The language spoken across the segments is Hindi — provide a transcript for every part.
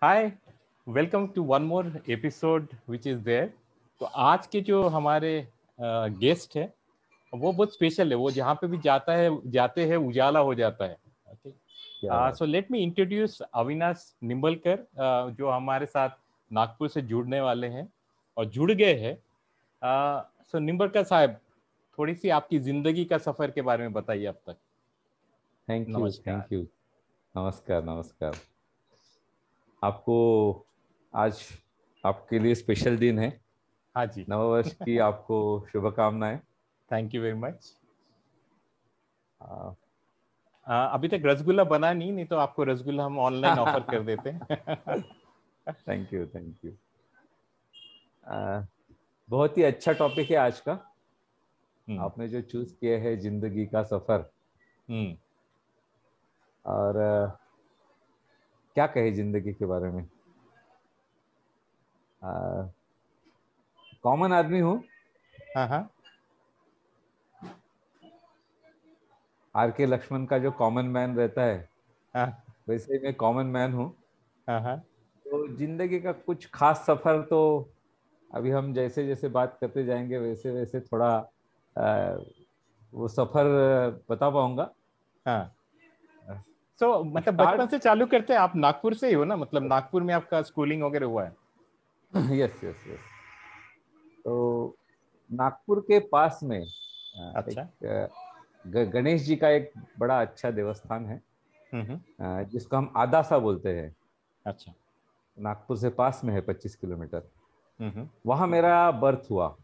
Hi, welcome to one more episode which is there. तो आज के जो हमारे गेस्ट है वो बहुत स्पेशल है। वो जहाँ पे भी जाते हैं उजाला हो जाता है। क्या बात। So let me introduce Avinash Nimbalkar, जो हमारे साथ नागपुर से जुड़ने वाले हैं और जुड़ गए हैं। सो निंबलकर साहब, थोड़ी सी आपकी जिंदगी का सफर के बारे में बताइए अब तक। थैंक यू नमस्कार। Thank you. नमस्कार नमस्कार। आपको आज आपके लिए स्पेशल दिन है। हाँ जी। नववर्ष की आपको शुभकामनाएं। Thank you very much. आ, अभी तक रसगुल्ला बना नहीं तो आपको रसगुल्ला हम ऑनलाइन ऑफर कर देते हैं। Thank you thank you. बहुत ही अच्छा टॉपिक है आज का। हम्म। आपने जो चूज किया है जिंदगी का सफर। हम्म। और क्या कहे जिंदगी के बारे में। कॉमन आदमी हूँ। हाँ हाँ। आर के लक्ष्मण का जो कॉमन मैन रहता है हाँ वैसे ही मैं कॉमन मैन हूँ। हाँ। हाँ। तो जिंदगी का कुछ खास सफर तो अभी हम जैसे जैसे बात करते जाएंगे वैसे वैसे थोड़ा आ, वो सफर बता पाऊंगा। हाँ। सो मतलब बचपन स्टार्ट। से चालू करते हैं। आप नागपुर से ही हो ना? मतलब नागपुर में आपका स्कूलिंग वगैरह हुआ है? Yes yes yes. तो नागपुर के पास में एक अच्छा। गणेश जी का एक बड़ा अच्छा देवस्थान है, हम्म। जिसको हम आदासा बोलते हैं। अच्छा। नागपुर से पास में है 25 किलोमीटर। हम्म। वहाँ मेरा बर्थ हुआ।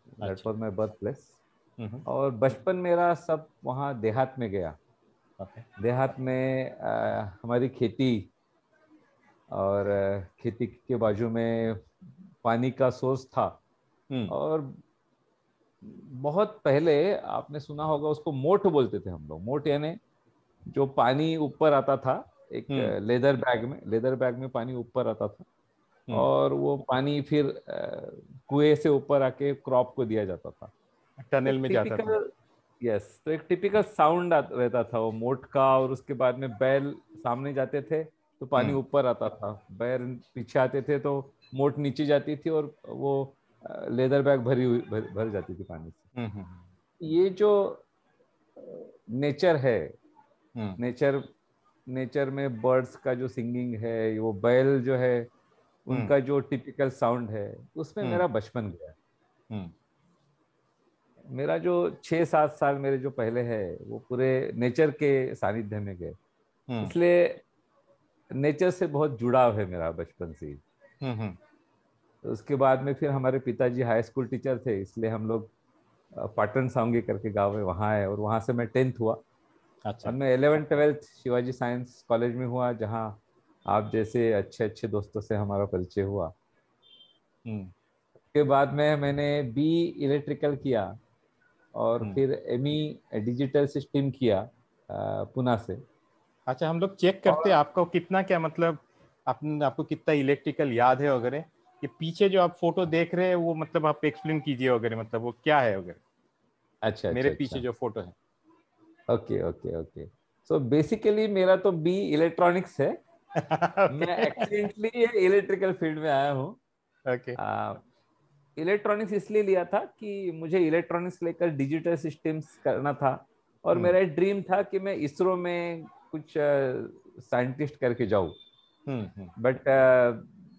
दैट अच्छा। Was my birth place. Hmm. और बचपन मेरा सब वहाँ देहात में गया। ओके। देहात में हमारी खेती और खेती के बाजू में पानी का सोर्स था। हम्म। और बहुत पहले आपने सुना होगा, उसको मोट बोलते थे हम लोग। मोट यानी जो पानी ऊपर आता था एक हम्म। लेदर बैग में पानी ऊपर आता था। हम्म। और वो पानी फिर कुएं से ऊपर आके क्रॉप को दिया जाता था। टनल एक में जाता था। टिपिकल यस, तो एक टिपिकल साउंड रहता था वो मोट का। और उसके बाद में बैल सामने जाते थे तो पानी हम्म। ऊपर आता था। बैल पीछे आते थे तो मोट नीचे जाती थी और वो लेदर बैग भर जाती थी पानी से। हम्म। ये जो नेचर है, हम्म। नेचर नेचर में बर्ड्स का जो सिंगिंग है, वो बैल जो है हम्म। उनका जो टिपिकल साउंड है, उसमें हम्म। मेरा बचपन गया। हम्म। मेरा जो 6-7 साल मेरे जो पहले है वो पूरे नेचर के सानिध्य में गए। हम्म। इसलिए नेचर से बहुत जुड़ाव है मेरा बचपन से ही। हम्म। तो उसके बाद में फिर हमारे पिताजी हाई स्कूल टीचर थे, इसलिए हम लोग पाटन सांगी करके गाँव है, वहाँ है। और वहाँ से मैं 10th हुआ। और अच्छा। मैं 11th 12th Shivaji science college में हुआ, जहाँ आप जैसे अच्छे अच्छे दोस्तों से हमारा परिचय हुआ। हम्म। उसके बाद में मैंने बी इलेक्ट्रिकल किया और हम्म। फिर एमई डिजिटल सिस्टम किया पुणे से। अच्छा, हम लोग चेक करते हैं और आपको कितना क्या मतलब आपको कितना इलेक्ट्रिकल याद है वगैरह। ये पीछे जो आप फोटो देख रहे हैं वो मतलब आप एक्सप्लेन कीजिए वगैरह, मतलब वो क्या है वगैरह। अच्छा मेरे अच्छा पीछे अच्छा। जो फोटो है। Okay okay okay. So basically मेरा तो बी इलेक्ट्रॉनिक्स है। मैं ओके। एक्सीडेंटली ये इलेक्ट्रिकल फील्ड में आया हूँ। ओके। इलेक्ट्रॉनिक्स इसलिए लिया था कि मुझे इलेक्ट्रॉनिक्स लेकर डिजिटल सिस्टम्स करना था। और हम्म। मेरा एक ड्रीम था कि मैं इसरो में कुछ साइंटिस्ट करके जाऊँ। हम्म। बट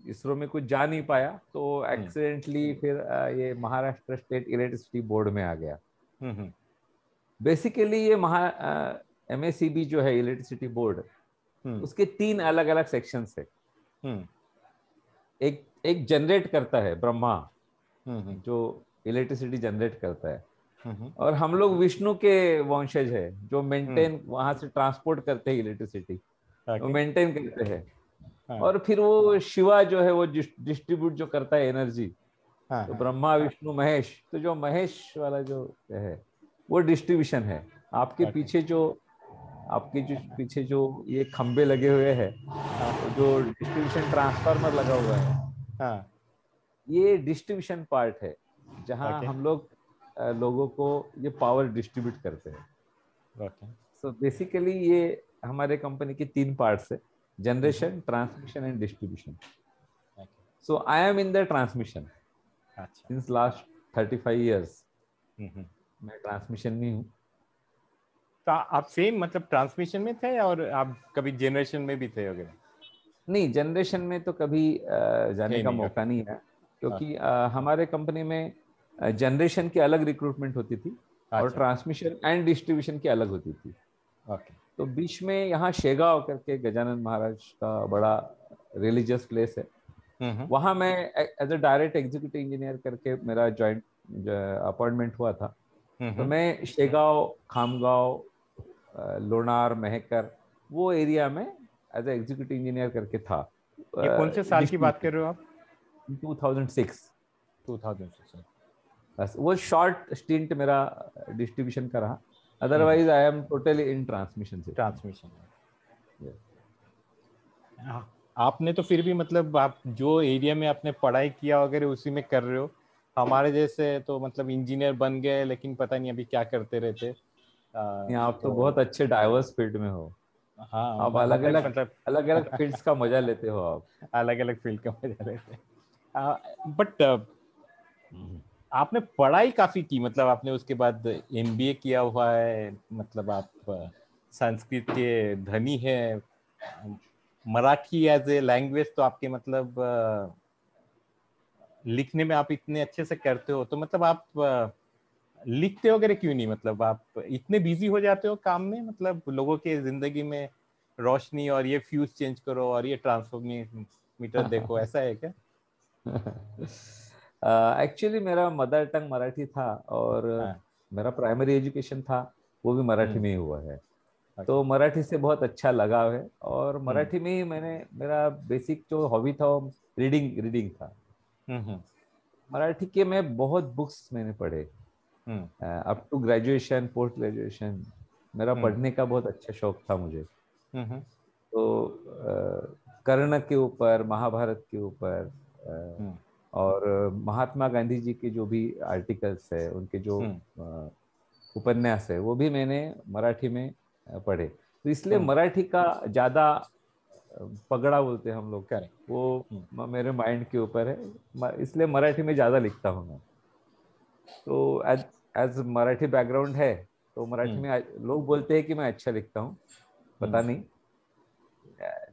इसरो में कुछ जा नहीं पाया, तो हम्म। एक्सीडेंटली फिर ये महाराष्ट्र स्टेट इलेक्ट्रिसिटी बोर्ड में आ गया। हम्म। बेसिकली ये महा एमएसीबी जो है इलेक्ट्रिसिटी बोर्ड, हम्म। उसके 3 अलग अलग सेक्शंस है। हम्म। एक एक जनरेट करता है ब्रह्मा, हम्म। जो इलेक्ट्रिसिटी जनरेट करता है। हम्म। और हम लोग विष्णु के वंशज है, जो हम्म। मेंटेन वहां से ट्रांसपोर्ट करते हैं इलेक्ट्रिसिटी, वो ओके। मेंटेन करते हैं। हाँ और फिर वो शिवा जो है वो डिस्ट्रीब्यूट जो करता है एनर्जी। हाँ। तो हाँ। ब्रह्मा विष्णु महेश, तो जो महेश वाला जो है वो डिस्ट्रीब्यूशन है। आपके ओके। पीछे जो आपके जो पीछे जो ये खंबे लगे हुए हैं, हाँ तो जो डिस्ट्रीब्यूशन ट्रांसफार्मर लगा हुआ है, हाँ। ये डिस्ट्रीब्यूशन पार्ट है, जहां ओके। हम लोग लोगों को ये पावर डिस्ट्रीब्यूट करते हैं। ओके। सो बेसिकली ये हमारे कंपनी की 3 पार्ट्स है। generation, transmission and distribution. Okay. So I am in the transmission अच्छा. since last 35 years. हम्म. मैं ट्रांसमिशन में हूँ. तो आप सेम मतलब ट्रांसमिशन में थे और आप कभी जनरेशन में भी थे वगैरह? नहीं, जनरेशन में तो कभी जाने का नहीं. मौका नहीं है, क्योंकि Okay. हमारे कंपनी में जनरेशन की अलग रिक्रूटमेंट होती थी और अच्छा. ट्रांसमिशन एंड डिस्ट्रीब्यूशन की अलग होती थी. ओके. तो बीच में यहाँ शेगांव करके गजानन महाराज का बड़ा रिलीजियस प्लेस है, वहाँ मैं as a direct executive engineer करके मेरा जॉइंट अपॉइंटमेंट हुआ था. तो मैं शेगांव, खामगांव, लोनार, महकर, वो एरिया में एज ए एग्जीक्यूटिव इंजीनियर करके था. ये कौन से साल की बात कर रहे हो आप? 2006. 2006. बस वो शॉर्ट स्टिंट मेरा डिस्ट्रीब्यूशन का रहा. Otherwise I am totally in transmission से. ट्रांसमिशन. आपने तो फिर भी मतलब आप जो एरिया में आपने पढ़ाई किया वगैरह उसी में कर रहे हो. हमारे जैसे तो मतलब इंजीनियर बन गए लेकिन पता नहीं अभी क्या करते रहते. आप तो बहुत अच्छे डाइवर्स फील्ड में हो. हाँ, आप अलग अलग मतलब अलग अलग फील्ड्स का मजा लेते हो आप. अलग अलग फील्ड का मजा लेते. बट आपने पढ़ाई काफी की, मतलब आपने उसके बाद एमबीए किया हुआ है, मतलब आप संस्कृत के धनी है. मराठी एज ए लैंग्वेज तो आपके मतलब लिखने में आप इतने अच्छे से करते हो, तो मतलब आप लिखते हो वगैरह क्यों नहीं? मतलब आप इतने बिजी हो जाते हो काम में, मतलब लोगों के जिंदगी में रोशनी और ये फ्यूज चेंज करो और ये ट्रांसफॉर्मीटर देखो, ऐसा है क्या? एक्चुअली मेरा मदर टंग मराठी था और मेरा प्राइमरी एजुकेशन था वो भी मराठी में ही हुआ है. तो मराठी से बहुत अच्छा लगाव है और मराठी में ही मैंने, मेरा बेसिक जो हॉबी था वो रीडिंग था. मराठी के मैं बहुत बुक्स मैंने पढ़े up to graduation, post graduation. मेरा पढ़ने का बहुत अच्छा शौक था मुझे. तो कर्ण के ऊपर, महाभारत के ऊपर और महात्मा गांधी जी के जो भी आर्टिकल्स है, उनके जो उपन्यास है, वो भी मैंने मराठी में पढ़े. तो इसलिए मराठी का ज्यादा पगड़ा बोलते हैं हम लोग, वो मेरे माइंड के ऊपर है, इसलिए मराठी में ज्यादा लिखता हूँ मैं. तो एज मराठी बैकग्राउंड है तो मराठी में लोग बोलते हैं कि मैं अच्छा लिखता हूँ. पता नहीं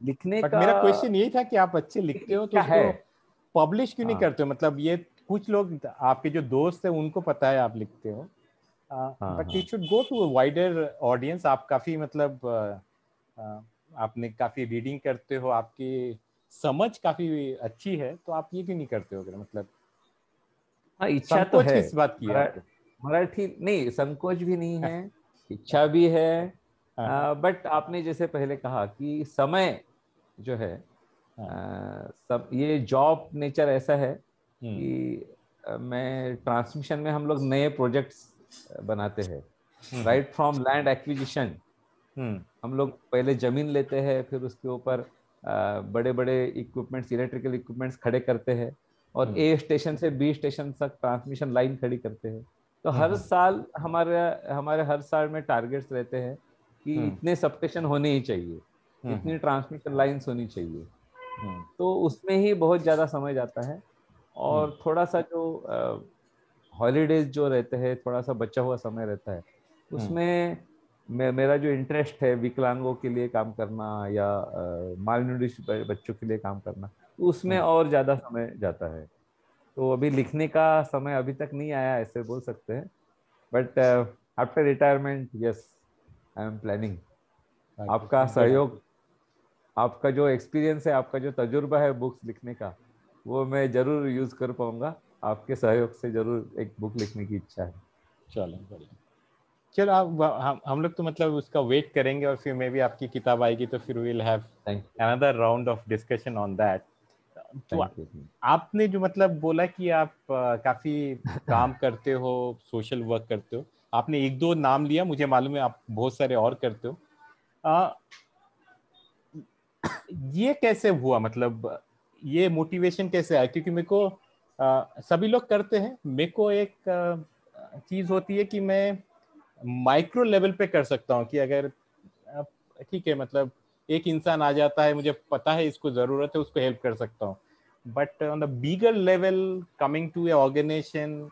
लिखने का. मेरा क्वेश्चन यही था कि आप अच्छे लिखते हो तो उसको पब्लिश क्यों नहीं करते हो? मतलब ये कुछ लोग आपके जो दोस्त है उनको पता है आप लिखते हो, but it should go to wider audience. आप काफी मतलब आपने काफी रीडिंग करते हो, आपकी समझ काफी अच्छी है, तो आप ये क्यों नहीं करते हो? मतलब इच्छा तो है. किस बात की है आपको? मराठी नहीं, संकोच भी नहीं है, इच्छा भी है. बट आपने जैसे पहले कहा कि समय जो है, सब ये जॉब नेचर ऐसा है कि मैं ट्रांसमिशन में हम लोग नए प्रोजेक्ट्स बनाते हैं. राइट फ्रॉम लैंड एक्विजिशन, हम लोग पहले जमीन लेते हैं, फिर उसके ऊपर बड़े बड़े इक्विपमेंट्स, इलेक्ट्रिकल इक्विपमेंट्स खड़े करते हैं और ए स्टेशन से बी स्टेशन तक ट्रांसमिशन लाइन खड़ी करते हैं. तो हर साल हमारे हर साल में टारगेट्स रहते हैं कि इतने सबस्टेशन होने ही चाहिए, इतनी ट्रांसमिशन लाइंस होनी चाहिए. तो उसमें ही बहुत ज्यादा समय जाता है. और थोड़ा सा जो हॉलीडेज जो रहते हैं, थोड़ा सा बचा हुआ समय रहता है, उसमें मेरा जो इंटरेस्ट है विकलांगों के लिए काम करना या मालन्यूट्रिश बच्चों के लिए काम करना, तो उसमें और ज्यादा समय जाता है. तो अभी लिखने का समय अभी तक नहीं आया ऐसे बोल सकते हैं. But after retirement yes, I am planning. आपका सहयोग, आपका जो एक्सपीरियंस है, आपका जो तजुर्बा है बुक्स लिखने का, वो मैं जरूर यूज कर पाऊंगा. आपके सहयोग से जरूर एक बुक लिखने की इच्छा है. चलो बढ़िया. चलो आप हम लोग तो मतलब उसका वेट करेंगे और फिर मे भी आपकी किताब आएगी तो फिर will have another round of discussion on that. तो आपने जो मतलब बोला कि आप काफी काम करते हो, सोशल वर्क करते हो, आपने एक दो नाम लिया, मुझे मालूम है आप बहुत सारे और करते हो. ये कैसे हुआ? मतलब ये मोटिवेशन कैसे आया? क्योंकि मेरे को सभी लोग करते हैं, मेरे को एक चीज होती है कि मैं माइक्रो लेवल पे कर सकता हूँ कि अगर ठीक है मतलब एक इंसान आ जाता है, मुझे पता है इसको जरूरत है, उसको हेल्प कर सकता हूँ. But on the bigger level, coming to a organisation,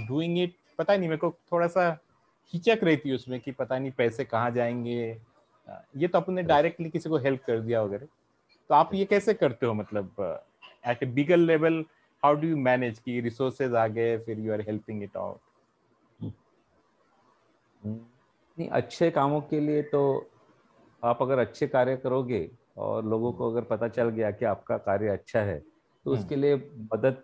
doing it, पता नहीं, मेरे को थोड़ा सा हिचक रहती है उसमें कि पता नहीं पैसे कहाँ जाएंगे. ये तो अपने डायरेक्टली किसी को हेल्प कर दिया वगैरह. तो आप ये कैसे करते हो, मतलब at a bigger level, how do you manage कि रिसोर्सेज आ गए फिर you are helping it out? नहीं, अच्छे कामों के लिए तो आप अगर अच्छे कार्य करोगे और लोगों को अगर पता चल गया कि आपका कार्य अच्छा है, तो उसके लिए मदद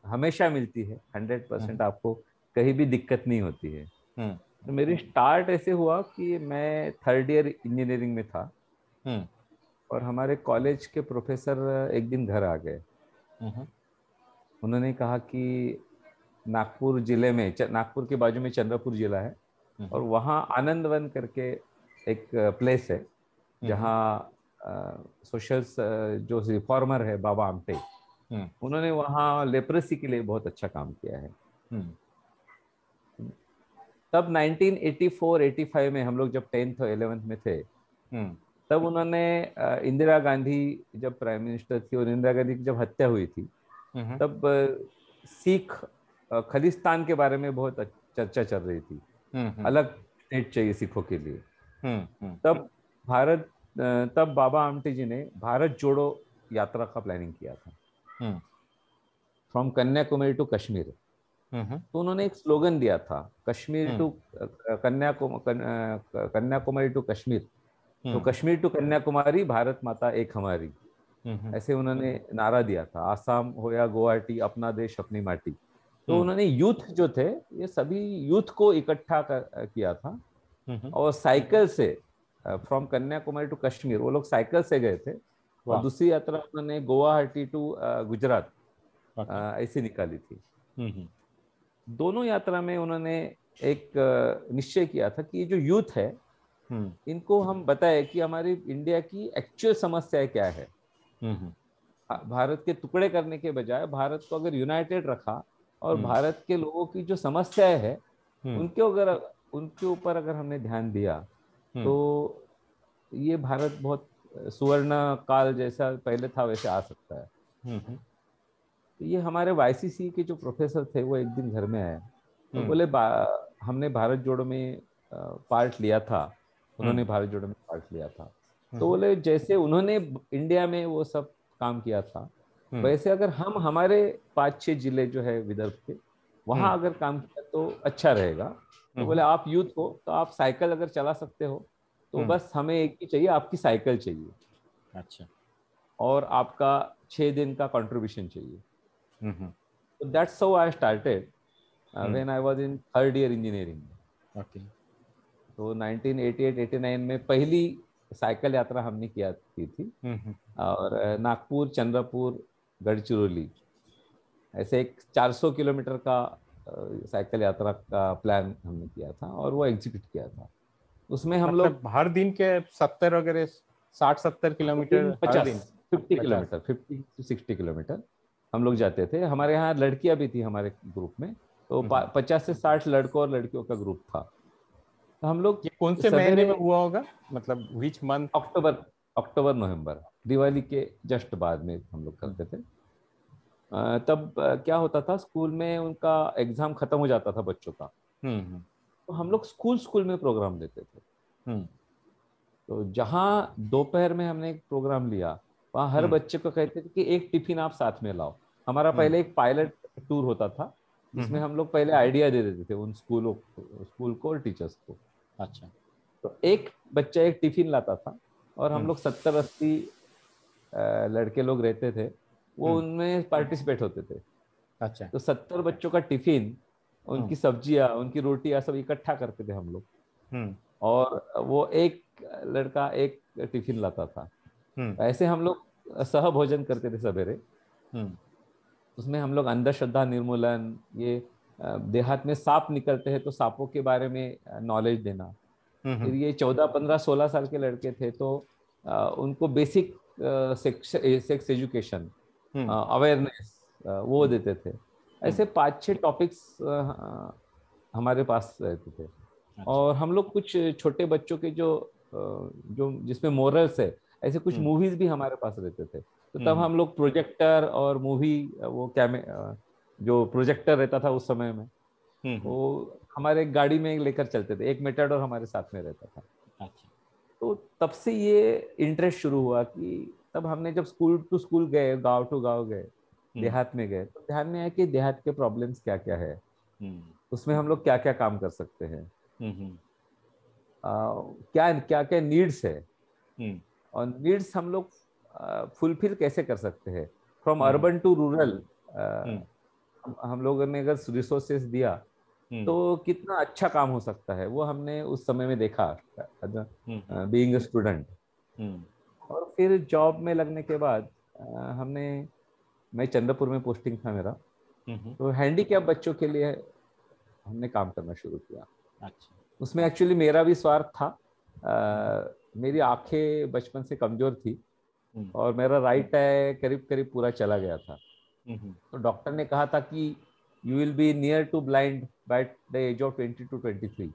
हमेशा मिलती है. 100% आपको कहीं भी दिक्कत नहीं होती है. तो मेरी स्टार्ट ऐसे हुआ कि मैं 3rd ईयर इंजीनियरिंग में था और हमारे कॉलेज के प्रोफेसर एक दिन घर आ गए. उन्होंने कहा कि नागपुर जिले में, नागपुर के बाजू में चंद्रपुर जिला है, और वहाँ आनंदवन करके एक प्लेस है जहाँ सोशल जो रिफॉर्मर है बाबा आमटे, उन्होंने वहाँ लेप्रेसी के लिए बहुत अच्छा काम किया है. तब 1984-85 में हम लोग जब 10th और 11th में थे, तब उन्होंने इंदिरा गांधी जब प्राइम मिनिस्टर थी और इंदिरा गांधी की जब हत्या हुई थी, तब सिख खालिस्तान के बारे में बहुत चर्चा चल रही थी. अलग स्टेट चाहिए सिखों के लिए. तब तब बाबा आमटे जी ने भारत जोड़ो यात्रा का प्लानिंग किया था, फ्रॉम कन्याकुमारी टू कश्मीर. तो उन्होंने एक स्लोगन दिया था, कश्मीर टू कन्याकुमारी टू कश्मीर, तो कश्मीर टू कन्याकुमारी, भारत माता एक हमारी. ऐसे उन्होंने नारा दिया था. आसाम हो या गुवाहाटी, अपना देश अपनी माटी. तो उन्होंने यूथ जो थे, ये सभी यूथ को इकट्ठा किया था, और साइकिल से फ्रॉम कन्याकुमारी टू कश्मीर वो लोग साइकिल से गए थे. और दूसरी यात्रा उन्होंने गुवाहाटी टू गुजरात ऐसी निकाली थी. दोनों यात्रा में उन्होंने एक निश्चय किया था कि ये जो यूथ है, इनको हम बताएं कि हमारी इंडिया की एक्चुअल समस्या क्या है. भारत के टुकड़े करने के बजाय भारत को अगर यूनाइटेड रखा और भारत के लोगों की जो समस्याएं है उनके ऊपर अगर हमने ध्यान दिया, तो ये भारत बहुत सुवर्ण काल जैसा पहले था वैसे आ सकता है. तो ये हमारे वाईसीसी के जो प्रोफेसर थे वो एक दिन घर में आए, तो बोले हमने भारत जोड़ो में पार्ट लिया था. उन्होंने भारत जोड़ो में पार्ट लिया था. तो बोले जैसे उन्होंने इंडिया में वो सब काम किया था, वैसे अगर हम हमारे 5-6 जिले जो है विदर्भ के, वहां अगर काम किया तो अच्छा रहेगा. तो बोले आप यूथ हो तो आप साइकिल अगर चला सकते हो, तो बस हमें एक ही चाहिए, आपकी साइकिल चाहिए. अच्छा. और आपका 6 दिन का कंट्रीब्यूशन चाहिए. So that's how I started when I was in 3rd year engineering. Okay. तो 1988-89 में पहली साइकिल यात्रा हमने किया थी. और नागपुर, चंद्रपुर, गढ़चिरौली, ऐसे एक 400 किलोमीटर का साइकिल यात्रा का प्लान हमने किया था और वो एग्जीक्यूट किया था. उसमें हम लोग हर दिन के 70 वगैरह 60-70 किलोमीटर, 50 किलोमीटर, 50 to 60 किलोमीटर हम लोग जाते थे. हमारे यहाँ लड़कियां भी थी हमारे ग्रुप में, तो 50 से 60 लड़कों और लड़कियों का ग्रुप था. तो हम लोग, ये कौन से महीने में हुआ होगा, मतलब विच मंथ? अक्टूबर नवंबर, दिवाली के जस्ट बाद में हम लोग करते थे. तब क्या होता था, स्कूल में उनका एग्जाम खत्म हो जाता था बच्चों का, तो हम लोग स्कूल में प्रोग्राम देते थे. तो जहाँ दोपहर में हमने एक प्रोग्राम लिया, वहाँ हर बच्चे को कहते थे कि एक टिफिन आप साथ में लाओ. हमारा पहले एक पायलट टूर होता था, जिसमें हम लोग पहले आइडिया दे देते थे उन स्कूल को और टीचर्स को. अच्छा. तो एक बच्चा एक टिफिन लाता था, और हम लोग 70-80 लड़के लोग रहते थे, वो उनमें पार्टिसिपेट होते थे. अच्छा. तो 70 बच्चों का टिफिन, उनकी सब्जियां, उनकी रोटियां सब इकट्ठा करते थे हम लोग, और वो एक लड़का एक टिफिन लाता था. ऐसे हम लोग सह भोजन करते थे सवेरे. उसमें हम लोग अंधश्रद्धा निर्मूलन, ये देहात में सांप निकलते हैं तो सांपों के बारे में नॉलेज देना. फिर ये 14, 15, 16 साल के लड़के थे, तो उनको बेसिक सेक्स एजुकेशन, अवेयरनेस वो देते थे. ऐसे 5-6 टॉपिक्स हमारे पास रहते थे. और हम लोग कुछ छोटे बच्चों के जो जो जिसमें मोरल्स है, ऐसे कुछ मूवीज भी हमारे पास रहते थे। तो तब हम लोग प्रोजेक्टर और मूवी, वो जो प्रोजेक्टर रहता था उस समय में, वो हमारे गाड़ी में लेकर चलते थे, एक मेटाडोर हमारे साथ में रहता था। अच्छा। तो तब से ये इंटरेस्ट शुरू हुआ कि तब हमने जब स्कूल टू स्कूल गए, गांव टू गांव गए, देहात में गए, तो ध्यान में आया कि देहात के प्रॉब्लम्स क्या क्या है, उसमें हम लोग क्या क्या काम कर सकते हैं, क्या क्या क्या नीड्स है, और नीड्स हम लोग फुलफिल कैसे कर सकते हैं। फ्रॉम अर्बन टू रूरल हम लोगों ने अगर रिसोर्सेस दिया तो कितना अच्छा काम हो सकता है, वो हमने उस समय में देखा बीइंग अ स्टूडेंट। और फिर जॉब में लगने के बाद मैं चंद्रपुर में पोस्टिंग था मेरा, तो हैंडीकैप बच्चों के लिए हमने काम करना शुरू किया। अच्छा। उसमें एक्चुअली मेरा भी स्वार्थ था। मेरी आंखें बचपन से कमजोर थी और मेरा राइट आई करीब करीब पूरा चला गया था। तो डॉक्टर ने कहा था कि you will be near to blind by the age of 20 to 23।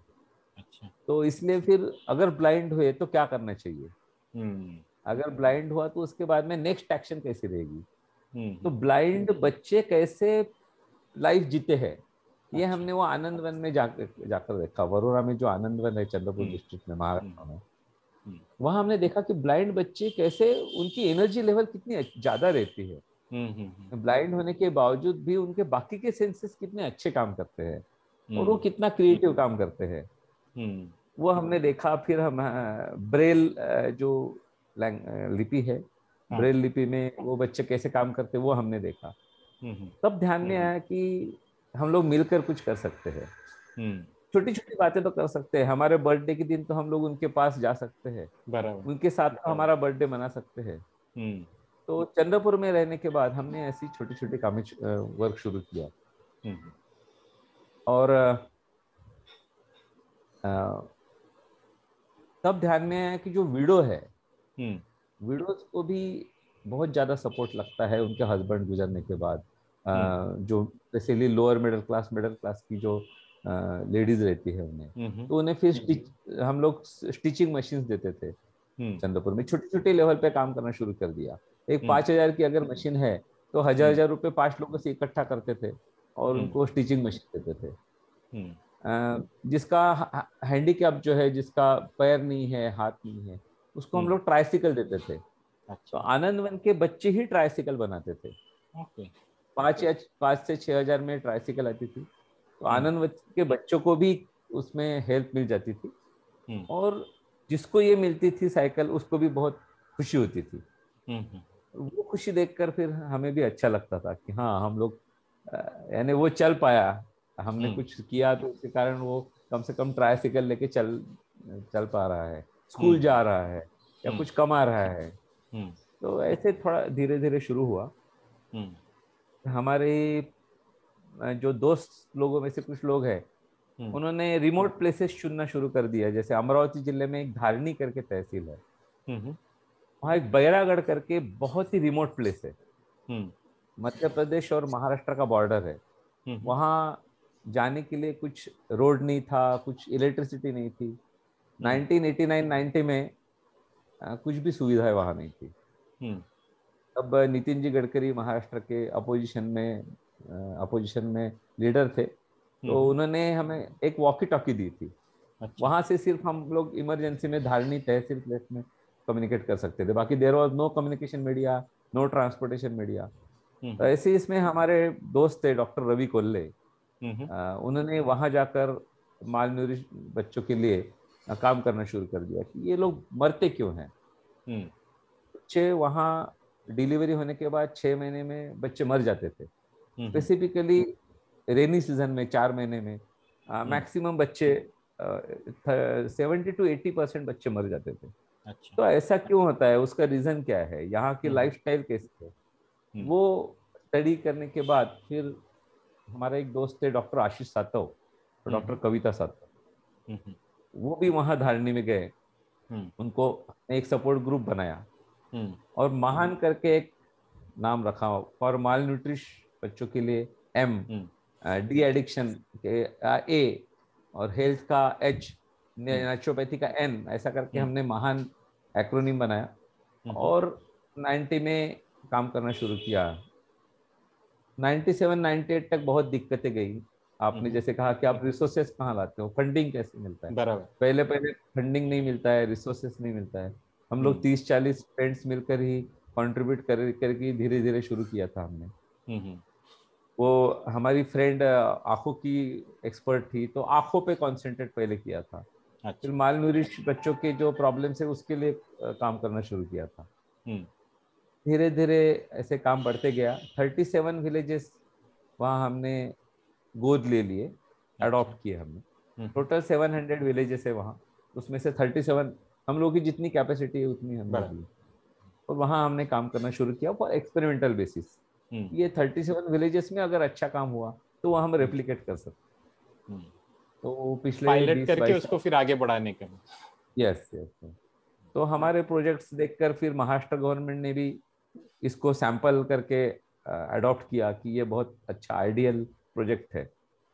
अच्छा। तो इसलिए फिर अगर ब्लाइंड हुए तो क्या करना चाहिए, अगर ब्लाइंड हुआ तो उसके बाद में नेक्स्ट एक्शन कैसी रहेगी, तो ब्लाइंड बच्चे कैसे लाइफ जीते हैं, ये हमने वो आनंद वन में जाकर देखा। वरोरा में जो आनंद वन है चंद्रपुर डिस्ट्रिक्ट में, महाराष्ट्र में, वहां हमने देखा कि ब्लाइंड बच्चे कैसे, उनकी एनर्जी लेवल कितनी ज्यादा रहती है, ब्लाइंड होने के बावजूद भी उनके बाकी के सेंसेस कितने अच्छे काम करते हैं और वो कितना क्रिएटिव काम करते हैं, वो हमने देखा। फिर हम ब्रेल जो लिपि है, ब्रेल लिपि में वो बच्चे कैसे काम करते हैं वो हमने देखा। तब ध्यान में आया कि हम लोग मिलकर कुछ कर सकते हैं, छोटी छोटी बातें तो कर सकते हैं। हमारे बर्थडे के दिन तो हम लोग उनके पास जा सकते हैं, बराबर। उनके साथ तो हमारा बर्थडे मना सकते हैं। तो चंद्रपुर में रहने के बाद हमने ऐसी छोटी छोटी काम वर्क शुरू किया। और तब ध्यान में आया कि जो विडो है, विडोज को भी बहुत ज्यादा सपोर्ट लगता है उनके हस्बैंड गुजरने के बाद। जो स्पेशली लोअर मिडिल क्लास की जो लेडीज रहती है उन्हें, तो उन्हें फिर हम लोग स्टिचिंग मशीन देते थे। चंद्रपुर में छोटे छोटे लेवल पे काम करना शुरू कर दिया। एक 5,000 की अगर मशीन है तो हजार रुपए 5 लोगों से इकट्ठा करते थे और उनको स्टिचिंग मशीन देते थे। जिसका हैंडीकैप जो है, जिसका पैर नहीं है, हाथ नहीं है, उसको हम लोग ट्राइसिकल देते थे। तो आनंद वन के बच्चे ही ट्राइसिकल बनाते थे। 5 से 6 हजार में ट्राइसिकल आती थी, तो आनंद वन के बच्चों को भी उसमें हेल्प मिल जाती थी और जिसको ये मिलती थी साइकिल, उसको भी बहुत खुशी होती थी। वो खुशी देखकर फिर हमें भी अच्छा लगता था कि हाँ हम लोग यानी वो चल पाया, हमने कुछ किया तो उसके कारण वो कम से कम ट्राइसिकल लेके चल चल पा रहा है, स्कूल जा रहा है या कुछ कमा रहा है। तो ऐसे थोड़ा धीरे धीरे शुरू हुआ। हमारे जो दोस्त लोगों में से कुछ लोग हैं, उन्होंने रिमोट प्लेसेस चुनना शुरू कर दिया। जैसे अमरावती जिले में एक धारणी करके तहसील है, वहाँ एक बैरागढ़ करके बहुत ही रिमोट प्लेस है, मध्य प्रदेश और महाराष्ट्र का बॉर्डर है। वहाँ जाने के लिए कुछ रोड नहीं था, कुछ इलेक्ट्रिसिटी नहीं थी। 1989-90 में कुछ भी सुविधाएं वहाँ नहीं थी। तब नितिन जी गडकरी महाराष्ट्र के अपोजिशन में लीडर थे, तो उन्होंने हमें एक वॉकी टॉकी दी थी। वहां से सिर्फ हम लोग इमरजेंसी में धारणी तहसील प्लेस में कम्युनिकेट कर सकते थे, बाकी there was no communication media, no transportation media. तो ऐसे इसमें हमारे दोस्त थे डॉक्टर रवि कोल्ले, उन्होंने वहां जाकर माल न्यूरिश बच्चों के लिए काम करना शुरू कर दिया कि ये लोग मरते क्यों हैं। बच्चे वहाँ डिलीवरी होने के बाद 6 महीने में बच्चे मर जाते थे, स्पेसिफिकली रेनी सीजन में 4 महीने में मैक्सिमम बच्चे 70 to 80% बच्चे मर जाते थे। तो ऐसा क्यों होता है, उसका रीजन क्या है, यहाँ की लाइफस्टाइल कैसी है, वो स्टडी करने के बाद फिर हमारा एक दोस्त थे डॉक्टर आशीष सातव और डॉक्टर कविता सातव, वो भी वहां धारणी में गए। उनको एक सपोर्ट ग्रुप बनाया और महान करके एक नाम रखा फॉर माल न्यूट्रिश बच्चों के लिए, एम, डी एडिक्शन के ए, और हेल्थ का एच, नेचुरोपैथी का एन ऐसा करके हमने महान एक्रोनिम बनाया और 90 में काम करना शुरू किया। 97 98 तक बहुत दिक्कतें गई। आपने जैसे कहा कि आप रिसोर्सेस कहाँ लाते हो, फंडिंग कैसे मिलता है। बराबर। पहले पहले फंडिंग नहीं मिलता है, रिसोर्सेस नहीं मिलता है। हम लोग 30-40 फ्रेंड्स मिलकर ही कंट्रीब्यूट करके धीरे धीरे शुरू किया था हमने। वो हमारी फ्रेंड आंखों की एक्सपर्ट थी, तो आंखों पे कॉन्सेंट्रेट पहले किया था। फिर अच्छा। माल नूरिश बच्चों के जो प्रॉब्लम्स है उसके लिए काम करना शुरू किया था। धीरे धीरे ऐसे काम बढ़ते गया। 37 विलेजेस वहाँ हमने गोद ले लिए, अडॉप्ट किए हमने। टोटल 700 विलेजेस है वहाँ, उसमें से 37 हम लोग की जितनी कैपेसिटी है उतनी हमने दी और वहाँ हमने काम करना शुरू किया फॉर एक्सपेरिमेंटल बेसिस। ये 37 विलेजेस में अगर अच्छा काम हुआ तो वो हम रेप्लिकेट कर सकते। तो पिछले पायलट करके 20-22 उसको फिर आगे बढ़ाने का। Yes yes. तो हमारे प्रोजेक्ट्स देखकर फिर महाराष्ट्र गवर्नमेंट ने भी इसको सैंपल करके अडॉप्ट किया कि ये बहुत अच्छा आइडियल प्रोजेक्ट है।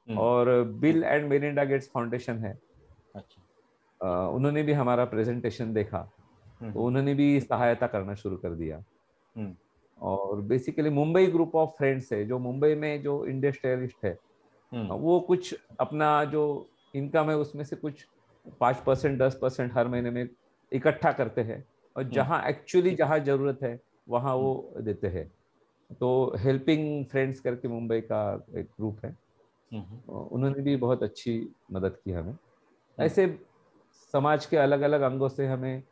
और bill and Melinda Gates foundation है, उन्होंने भी हमारा प्रेजेंटेशन देखा तो उन्होंने भी सहायता करना शुरू कर दिया। और basically Mumbai group of friends है जो मुंबई में जो इंडस्ट्रियलिस्ट है, वो कुछ अपना जो इनकम है उसमें से कुछ 5% 10% हर महीने में इकट्ठा करते हैं और जहाँ एक्चुअली जहाँ जरूरत है वहाँ वो देते हैं। तो हेल्पिंग फ्रेंड्स करके मुंबई का एक ग्रुप है, उन्होंने भी बहुत अच्छी मदद की हमें। ऐसे समाज के अलग अलग अंगों से हमें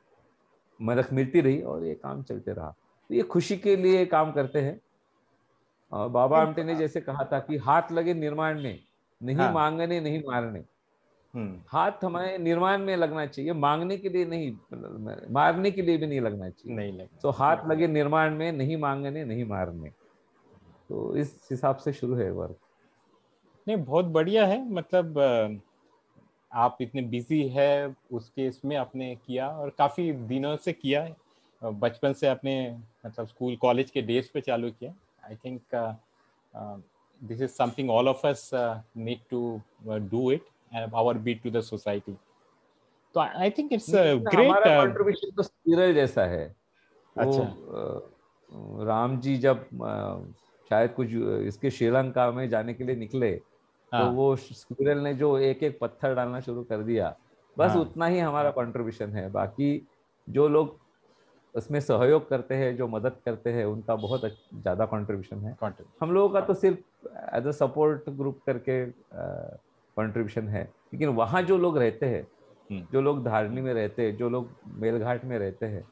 मदद मिलती रही और ये काम चलते रहा। तो ये खुशी के लिए काम करते हैं। और बाबा आमटे ने जैसे कहा था कि हाथ लगे निर्माण में, नहीं मांगने नहीं मारने। हाथ हमारे निर्माण में लगना चाहिए, मांगने के लिए नहीं, मारने के लिए भी नहीं लगना चाहिए। नहीं लगा। तो हाथ लगे निर्माण में, नहीं मांगने नहीं मारने। तो इस हिसाब से शुरू है वर्क। नहीं, बहुत बढ़िया है। मतलब आप इतने बिजी है उसके इसमें आपने किया और काफी दिनों से किया है, बचपन से आपने मतलब स्कूल कॉलेज के डेज पे चालू किया। I think this is something all of us need to do it and our bit to the society. तो आई थिंक इट्स ग्रेट। हमारा कंट्रीब्यूशन तो स्पिरिल जैसा है। वो अच्छा। राम जी जब शायद कुछ इसके श्रीलंका में जाने के लिए निकले तो वो स्क्विरल ने जो एक एक पत्थर डालना शुरू कर दिया, बस उतना ही हमारा कंट्रीब्यूशन है। बाकी जो लोग उसमें सहयोग करते हैं, जो मदद करते हैं, उनका बहुत ज्यादा कंट्रीब्यूशन है। हम लोगों का तो सिर्फ एज अ सपोर्ट ग्रुप करके कंट्रीब्यूशन है। लेकिन वहाँ जो लोग रहते हैं, जो लोग धारनी में रहते हैं, जो लोग मेलघाट में रहते हैं,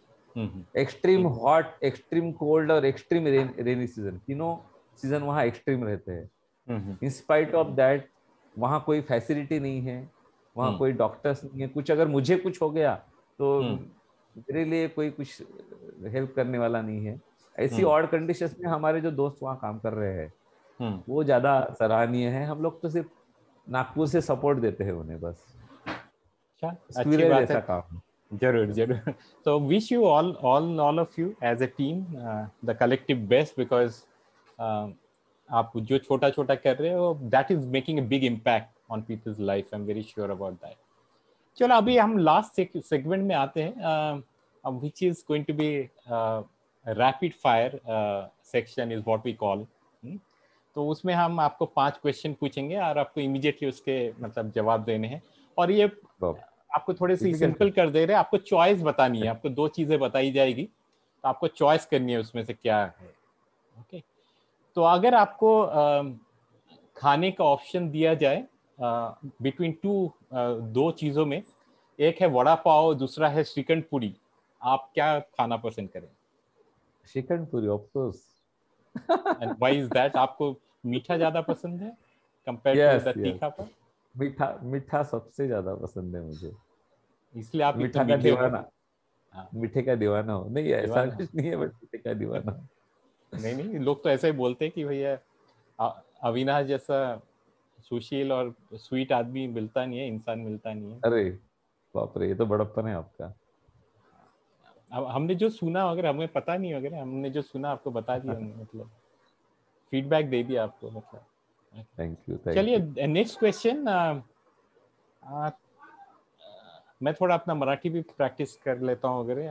एक्सट्रीम हॉट, एक्सट्रीम कोल्ड और एक्सट्रीम रेनी सीजन, तीनों सीजन वहाँ एक्सट्रीम रहते हैं। इन स्पाइट ऑफ दैट वहाँ कोई फैसिलिटी नहीं है, वहाँ कोई डॉक्टर्स नहीं है। कुछ अगर मुझे कुछ हो गया तो मेरे लिए कोई कुछ हेल्प करने वाला नहीं है। ऐसी ऑड कंडीशंस में हमारे जो दोस्त वहाँ काम कर रहे हैं वो ज्यादा सराहनीय है। हम लोग तो सिर्फ नागपुर से सपोर्ट देते हैं उन्हें बस। अच्छा, अच्छी स्क्विरल बात है। जैसा काम। जरूर जरूर। तो wish you all of you as a team the collective best, because आप जो छोटा छोटा कर रहे हो that is making a big impact on people's life. I am very sure about that. चलो अभी हम लास्ट सेगमेंट में आते हैं, which is going to be rapid fire section is what we call. तो उसमें हम आपको 5 क्वेश्चन पूछेंगे और आपको इमीडिएटली उसके मतलब जवाब देने हैं। और ये आपको थोड़ी सी सिंपल कर दे रहे हैं, आपको चॉइस बतानी है। आपको 2 चीजें बताई जाएगी तो आपको चॉइस करनी है उसमें से क्या है। ओके, तो अगर आपको खाने का ऑप्शन दिया जाए बिटवीन दो चीजों में, एक है वड़ा पाव, दूसरा है श्रीखंड पूरी, आप क्या खाना पसंद करें? Shrikhand puri of course. And why is that? आपको मीठा ज्यादा पसंद है compare to yes the yes, तीखा पर? मीठा मीठा सबसे ज्यादा पसंद है मुझे, इसलिए आप इतना मीठा का मीठे हो। दीवाना। हाँ, मीठे का दीवाना हो, नहीं ऐसा दीवाना। कुछ नहीं है, बट मीठे का दीवाना। नहीं नहीं, लोग तो ऐसे ही बोलते हैं कि भैया अविनाश जैसा सुशील और स्वीट आदमी मिलता नहीं है, इंसान मिलता नहीं है। अरे बाप रे, ये तो बड़प्पन है आपका। अब हमने जो सुना, अगर हमें पता नहीं, अगर हमने जो सुना आपको बता दिया हमने, मतलब फीडबैक दे दिया आपको मतलब। Thank you thank you. चलिए नेक्स्ट क्वेश्चन। मैं थोड़ा अपना मराठी भी प्रॅक्टिस कर लेता हूँ वगैरे.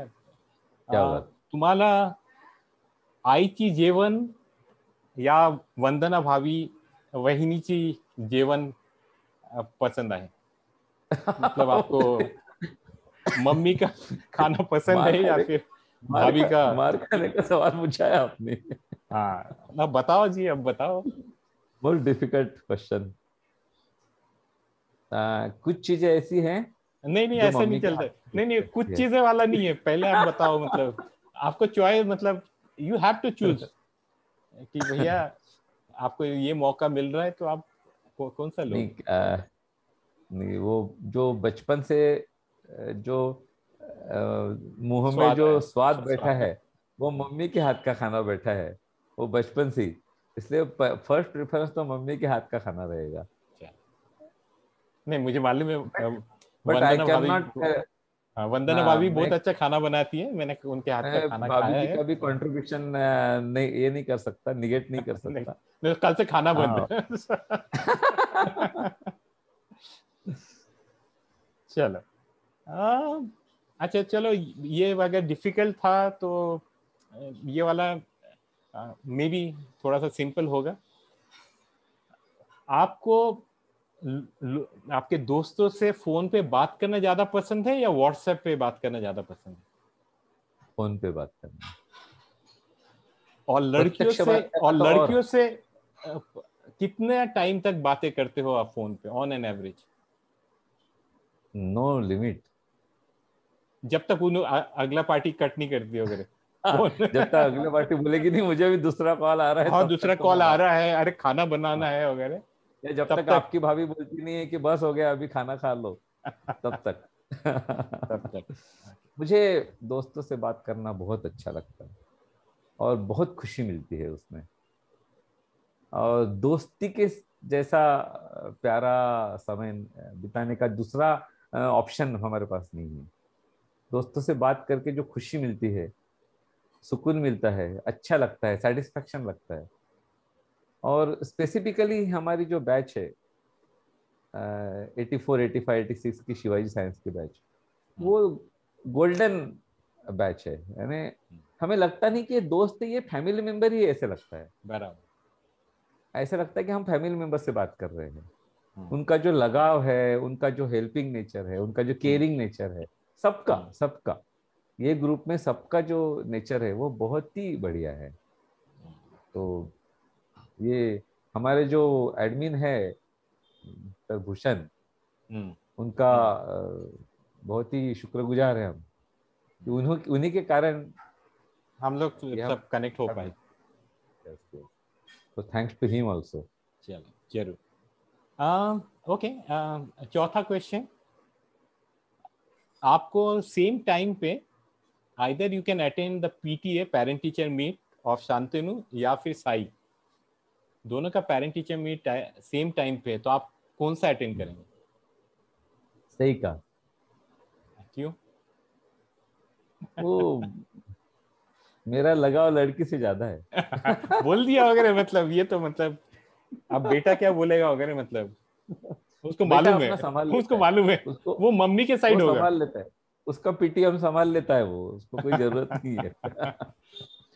क्या बात. तुम्हाला आईची जेवण या वंदना भाभी वहिनीची जेवण पसंद आहे? मतलब आपको मम्मी का खाना पसंद है या फिर भाभी का? मार खाने का सवाल पूछा है आपने. हाँ, अब बताओ जी, अब बताओ. बहुत डिफिकल्ट क्वेश्चन. कुछ चीजें ऐसी हैं नहीं नहीं, जो ऐसा नहीं मम्मी के चलता. हाथ की नहीं नहीं, लगती कुछ है. चीजें वाला नहीं है, पहले आप बताओ. मतलब आपको चॉइस, मतलब यू हैव टू चूज कि भैया आपको ये मौका मिल रहा है तो आप कौन सा नहीं, लोगे? नहीं, वो जो बचपन से जो मुंह में स्वाद जो है, स्वाद बैठा स्वाद. है, वो मम्मी के हाथ का खाना बैठा है, वो बचपन से ही. इसलिए फर्स्ट प्रेफरेंस तो मम्मी के हाथ का खाना रहेगा. नहीं, मुझे मालूम है. बट आई वंदना कैन भाभी. नॉट. हाँ, वंदना हाँ, भाभी बहुत अच्छा खाना बनाती है, मैंने उनके हाथ का मैं खाना भाभी खाया जी है. का भी कंट्रीब्यूशन नहीं, ये नहीं कर सकता, निगेट नहीं कर नहीं, सकता. नहीं, कल से खाना बंद हाँ. है. चलो. अच्छा चलो, ये अगर डिफिकल्ट था तो ये वाला मे बी थोड़ा सा सिंपल होगा. आपको आपके दोस्तों से फोन पे बात करना ज्यादा पसंद है या व्हाट्सएप पे बात करना ज्यादा पसंद है? फोन पे बात करना. और प्रत्यक्ष बात करना तो और. लड़कियों से कितने टाइम तक बातें करते हो आप फोन पे on an average? No limit. जब तक उन्हें अगला पार्टी कट नहीं करती वगैरह फोन. जब तक अगले पार्टी बोलेगी नहीं मुझे भी दूसरा कॉल आ रहा है, हाँ, तब दूसरा तक तो कॉल मैं आ बात. रहा है, अरे खाना बनाना हाँ. है वगैरह, या जब तब तक तक. आपकी भाभी बोलती नहीं है कि बस हो गया अभी खाना खा लो, तब तक. तब तक. मुझे दोस्तों से बात करना बहुत अच्छा लगता है और बहुत खुशी मिलती है उसमें. और दोस्ती के जैसा प्यारा समय बिताने का दूसरा ऑप्शन हमारे पास नहीं है. दोस्तों से बात करके जो खुशी मिलती है, सुकून मिलता है, अच्छा लगता है, सेटिस्फेक्शन लगता है. और स्पेसिफिकली हमारी जो बैच है, 84, 85, 86 की शिवाजी साइंस की बैच, वो गोल्डन बैच है. यानी हमें लगता नहीं कि ये दोस्त है, ये फैमिली मेंबर ही ऐसे लगता है. बराबर. ऐसा लगता है कि हम फैमिली मेंबर से बात कर रहे हैं. उनका जो लगाव है, उनका जो हेल्पिंग नेचर है, उनका जो केयरिंग नेचर है, सबका सबका, ये ग्रुप में सबका जो नेचर है वो बहुत ही बढ़िया है. तो ये हमारे जो एडमिन है सर भूषण, उनका बहुत ही शुक्रगुजार है हम कि उन्हीं के कारण हम लोग ये हम. सब कनेक्ट हो पाए. तो थैंक्स टू हिम आल्सो. चलो जरूर. ओके, चौथा क्वेश्चन. आपको सेम टाइम पे either you can attend the PTA, parent teacher meet of Shantanu, या फिर साई, दोनों का parent teacher meet same time पे, तो आप कौन सा अटेंड करेंगे? सही कहा. क्यों? वो मेरा लगाव लड़की से ज्यादा है. बोल दिया वगैरह, मतलब ये तो मतलब अब बेटा क्या बोलेगा वगैरह, मतलब उसको बेटा मालूम है, अपना संभाल लेता उसको है. मालूम है, उसको वो मम्मी के वो साइड होगा. संभाल लेता है. उसका पीटीएम संभाल लेता है, वो उसको कोई जरूरत नहीं है.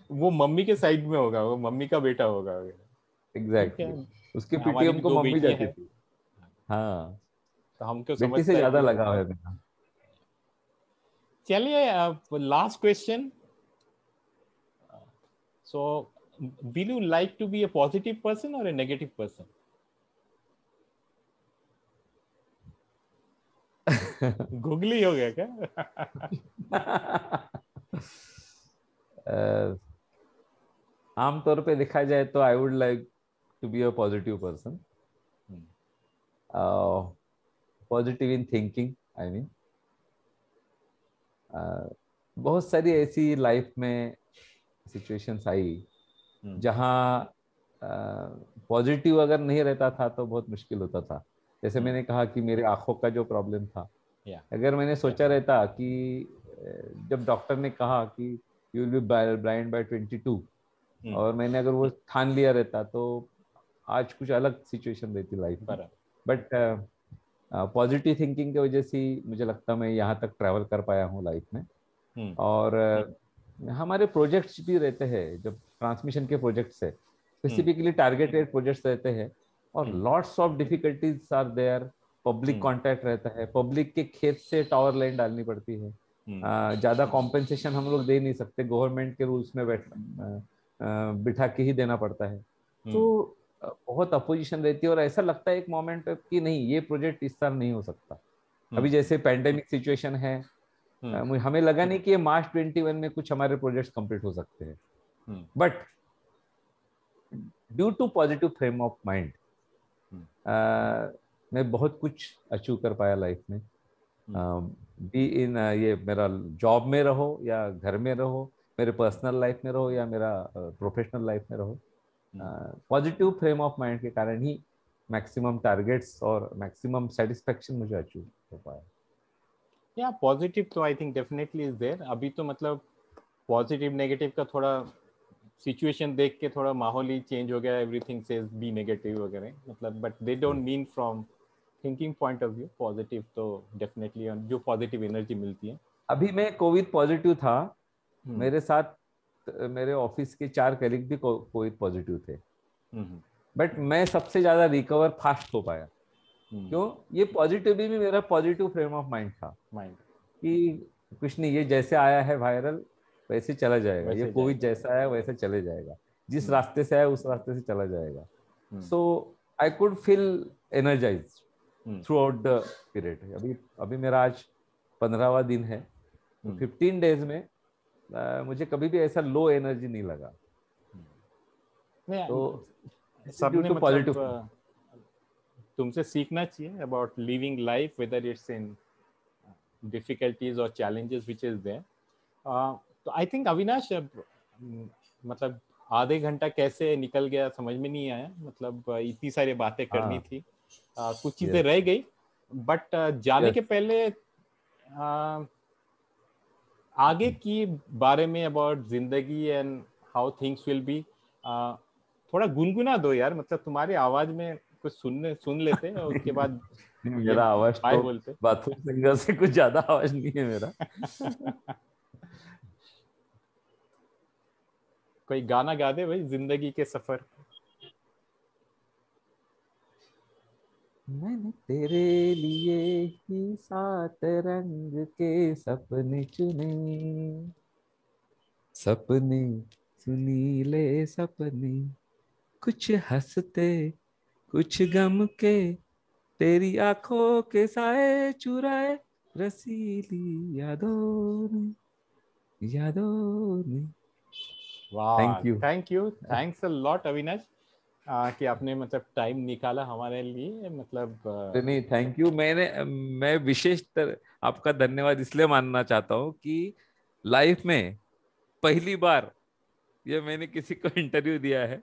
वो मम्मी के साइड में होगा, वो मम्मी का बेटा होगा वगैरह. ठीक है, एग्जैक्टली. उसके हमारी पीटीएम भी को दो मम्मी बेटियां जाती हैं, थी. हाँ. तो हमको बेटी से समझता है ज्यादा कि. लगाव है मेरा. चलिए, last question. So will you like to be a positive person or a negative person? Googly हो गया क्या? आमतौर पे देखा जाए तो I would like to be a positive person. Positive in thinking, I mean. बहुत सारी ऐसी लाइफ में सिचुएशंस आई जहाँ पॉजिटिव अगर नहीं रहता था तो बहुत मुश्किल होता था. जैसे मैंने कहा कि मेरे आंखों का जो प्रॉब्लम था, अगर मैंने सोचा रहता कि जब डॉक्टर ने कहा कि you will be blind by 22, और मैंने अगर वो ठान लिया रहता तो आज कुछ अलग सिचुएशन रहती लाइफ में. बट पॉजिटिव थिंकिंग की वजह से मुझे लगता है मैं यहाँ तक ट्रैवल कर पाया हूँ लाइफ में। और हमारे प्रोजेक्ट्स भी रहते हैं, जब ट्रांसमिशन के प्रोजेक्ट्स है स्पेसिफिकली टारगेटेड प्रोजेक्ट्स रहते हैं, और lots of difficulties are there. Public contact रहता है, पब्लिक के खेत से टावर लाइन डालनी पड़ती है, ज्यादा कॉम्पेंसेशन हम लोग दे नहीं सकते, गवर्नमेंट के रूल्स में बिठा के ही देना पड़ता है। तो बहुत अपोजिशन रहती है, और ऐसा लगता है एक मोमेंट पे कि नहीं, ये प्रोजेक्ट इस साल नहीं हो सकता। अभी जैसे पैंडेमिक सिचुएशन है, हमें लगा नहीं कि ये मार्च 21 में कुछ हमारे प्रोजेक्ट्स कंप्लीट हो सकते हैं, but due to positive frame of mind मैं बहुत कुछ अचीव कर पाया लाइफ में। बी इन ये मेरा जॉब में रहो या घर में रहो, मेरे पर्सनल लाइफ में रहो या मेरा प्रोफेशनल लाइफ में रहो, पॉजिटिव फ्रेम ऑफ माइंड के कारण ही मैक्सिमम टारगेट्स और मैक्सिमम सेटिस्फेक्शन मुझे अचीव हो पाया। या पॉजिटिव तो I think definitely is there. अभी तो मतलब पॉजिटिव नेगेटिव का थोड़ा सिचुएशन देख के थोड़ा माहौल ही चेंज हो गया, एवरीथिंग सेज बी नेगेटिव वगैरह, मतलब but they don't mean from thinking point of view positive, तो डेफिनेटली जो पॉजिटिव एनर्जी मिलती है। अभी मैं कोविड पॉजिटिव था, मेरे साथ मेरे ऑफिस के 4 कलीग भी कोविड पॉजिटिव थे, बट मैं सबसे ज्यादा रिकवर फास्ट हो पाया। क्यों? ये पॉजिटिव भी मेरा पॉजिटिव फ्रेम ऑफ माइंड था कि कुछ नहीं, ये जैसे आया है वायरल वैसे चला जाएगा, ये कोविड जैसा आया वैसे चले जाएगा, जिस रास्ते से आया उस रास्ते से चला जाएगा। So I could feel energised throughout the period. अभी मेरा आज 15वां दिन है, 15 डेज में मुझे कभी भी ऐसा लो एनर्जी नहीं लगा। तो सबने मतलब तुमसे सीखना चाहिए about living life, whether it's in difficulties और चैलेंजेस व्हिच इज देयर। तो आई थिंक अविनाश, मतलब आधे घंटा कैसे निकल गया समझ में नहीं आया, मतलब इतनी सारी बातें करनी थी, कुछ चीजें रह गई, बट जाने के पहले आगे की बारे में अबाउट जिंदगी and how things will be थोड़ा गुनगुना दो यार, मतलब तुम्हारी आवाज में कुछ सुन लेते हैं और उसके बाद मेरा आवाज तो बोलते बाथरूम सिंगर से कुछ ज्यादा आवाज नहीं है मेरा। कोई गाना गा दे भाई, जिंदगी के सफर। मैंने तेरे लिए ही 7 रंग के सपने चुने, सपने सुनीले सपने, कुछ हंसते कुछ गम के, तेरी आंखों के साए चुराए, रसीली यादों ने। वाह, thank you, thanks a lot Avinash कि आपने मतलब टाइम निकाला हमारे लिए, मतलब नहीं थैंक यू। मैं विशेषतर आपका धन्यवाद इसलिए मानना चाहता हूँ कि लाइफ में पहली बार ये मैंने किसी को इंटरव्यू दिया है,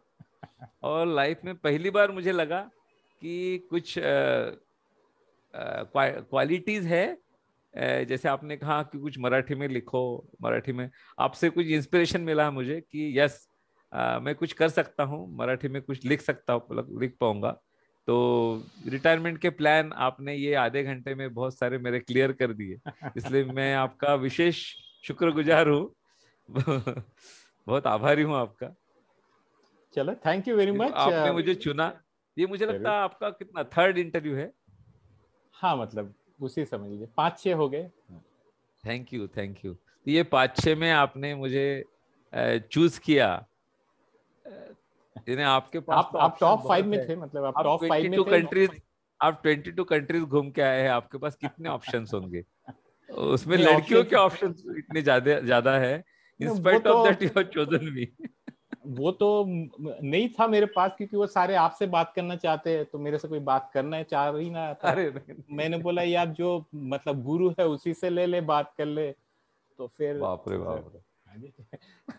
और लाइफ में पहली बार मुझे लगा कि कुछ क्वालिटीज है, जैसे आपने कहा कि कुछ मराठी में लिखो, मराठी में आपसे कुछ इंस्पिरेशन मिला मुझे कि यस मैं कुछ कर सकता हूँ, मराठी में कुछ लिख सकता हूँ, लिख पाऊंगा। तो रिटायरमेंट के प्लान आपने ये आधे घंटे में बहुत सारे मेरे क्लियर कर दिए, इसलिए मैं आपका विशेष शुक्रगुजार हूँ। बहुत आभारी हूँ आपका। चलो, थैंक यू वेरी मच। आपने मुझे चुना। ये मुझे लगता है आपका कितना 3rd इंटरव्यू है? हाँ, मतलब उसी समझ लीजिए 5-6 हो गए। Thank you, thank you. ये 5-6 में आपने मुझे चूज किया, यानी आपके पास तो आप टॉप 5 में है। थे, मतलब आप आप टॉप 5 में 22 थे। कंट्रीज आप 22 कंट्रीज घूम के आए हैं, आपके पास कितने ऑप्शंस होंगे? उसमें नहीं, लड़कियों ऑप्शन के ऑप्शंस इतने ज्यादा ज्यादा है, इन वो स्पाइट तो of that you have chosen me. वो तो नहीं था मेरे पास, क्योंकि वो सारे आपसे बात करना चाहते हैं, तो मेरे से कोई बात करना है चाह ही ना था। अरे मैंने बोला यार जो मतलब गुरु है उसी से ले ले, बात कर ले, तो फिर बाप रे बाप रे।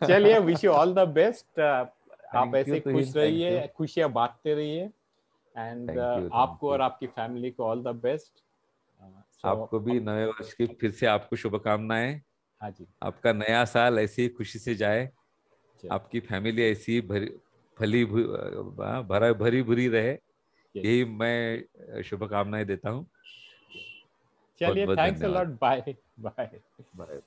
चलिए, wish you all the best. आप थैंक यू ऐसे खुश तुहिन, थैंक यू, रहिए, खुशियां बांटते रहिए, एंड थैंक यू, थैंक आपको यू। और आपकी फैमिली को ऑल द बेस्ट। आपको भी नए वर्ष की फिर से आपको शुभकामनाएं। हाँ जी, आपका नया साल ऐसी ही खुशी से जाए, आपकी फैमिली ऐसी ही भरी भुरी रहे, यही मैं शुभकामनाएं देता हूँ। चलिए, thanks a lot, bye bye. Bye.